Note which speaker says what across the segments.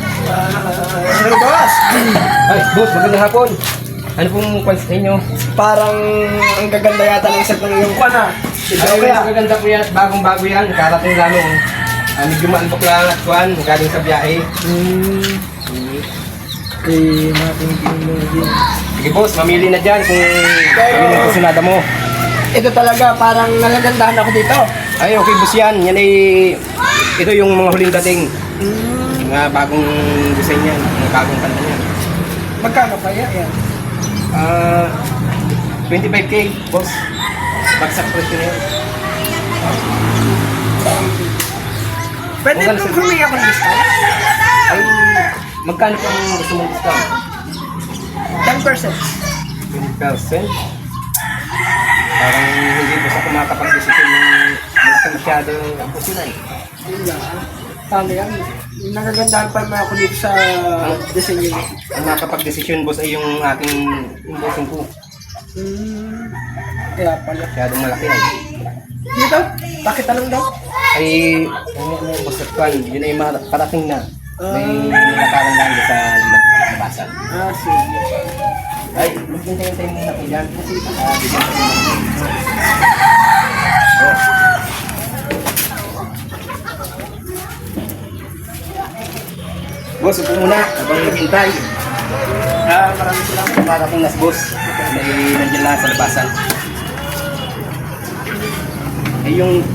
Speaker 1: Hello, boss!
Speaker 2: Ay, boss, magandang hapon. Ano pong kwansa ninyo?
Speaker 1: Parang ang gaganda yata ng isang ng iyong kwan ha.
Speaker 2: Ay, kaya maganda po yan. Bagong-bago yan. Karating lamang. Medyo maalbok lang at kwan. Galing sa biyahe.
Speaker 1: Okay, natin din.
Speaker 2: Sige, boss, mamili na dyan kung yun ang kusunada mo.
Speaker 1: Ito talaga, parang nalagandahan ako dito.
Speaker 2: Ay, okay, boss yan. Yan ay... Ito yung mga huling dating. Mga bagong design yan. Mga bagong kanta yan.
Speaker 1: Magkano kaya yan?
Speaker 2: 25K, boss. Bagsak presyo na yan.
Speaker 1: Pwede
Speaker 2: Kung
Speaker 1: kung humingi ako ng discount?
Speaker 2: Ay, magkano pang gusto mong discount?
Speaker 1: 10%.
Speaker 2: 20%? Parang hindi po sa kumakapag-desisyon ng malaki masyado ang pusinan.
Speaker 1: Paano yan? Nagagandahan pa naman ako dito sa design yun.
Speaker 2: Ang makapag-desisyon, boss, ay yung aking imbosong ko.
Speaker 1: Kaya pala.
Speaker 2: Masyadong malaki ay.
Speaker 1: Dito? Bakit anong daw?
Speaker 2: Ay, boss at kwan, yun ay parating na. May nakakarang lang sa labasan.
Speaker 1: Sige.
Speaker 2: Ay, maghintay-hintay muna po dyan. Kasi bigyan ko boss, upo muna habang naghintay. Maraming salamat. Parating nas, boss. Nandiyan lang sa labasan. Eh,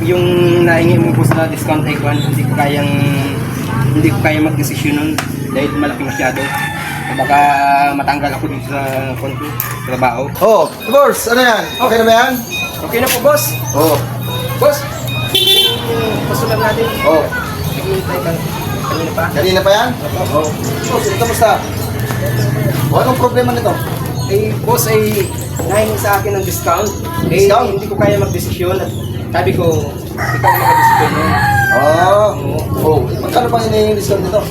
Speaker 2: yung nahingi mo po sa discount ay kwan, hindi ko kayang mag-desisyon nun dahil malaki masyado. Baka matanggal ako dito sa trabaho.
Speaker 3: Oh, boss, ano yan? Okay na ba yan?
Speaker 2: Okay na po, boss.
Speaker 3: Oh,
Speaker 2: Boss, gusto lang natin.
Speaker 3: oh.
Speaker 2: Naghihintay ka. Kanina pa.
Speaker 3: Kanina pa yan? Oh. Boss, ito kamusta? O, anong problema nito?
Speaker 2: Eh, boss ay nahingi sa akin ng discount.
Speaker 3: Discount?
Speaker 2: Hindi ko kaya mag-desisyon at sabi ko, ikaw mag-desisyon nun.
Speaker 3: Oh, magkano pang hinihingi discount nito?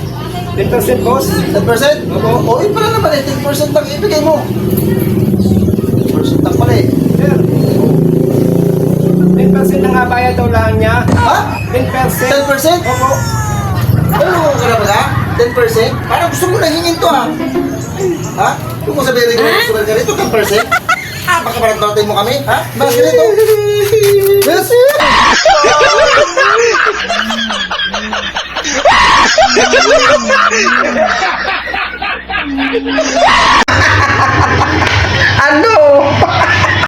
Speaker 2: 10%, boss.
Speaker 3: 10%? Oo. Oh, yun pala naman eh, 10% lang ibigay mo. 10% lang pala eh.
Speaker 2: Sir, 10% ang bayad daw lang niya.
Speaker 3: Ha?
Speaker 2: 10%.
Speaker 3: 10%?
Speaker 2: Opo.
Speaker 3: Ano ka na ba ka? 10%? Parang gusto mo na hingin to ha? Ha? Kung mo sabihin ko gusto ka rito, 10%? Baka parang tawatin mo kami? Ha? Bakit ganito? Yes!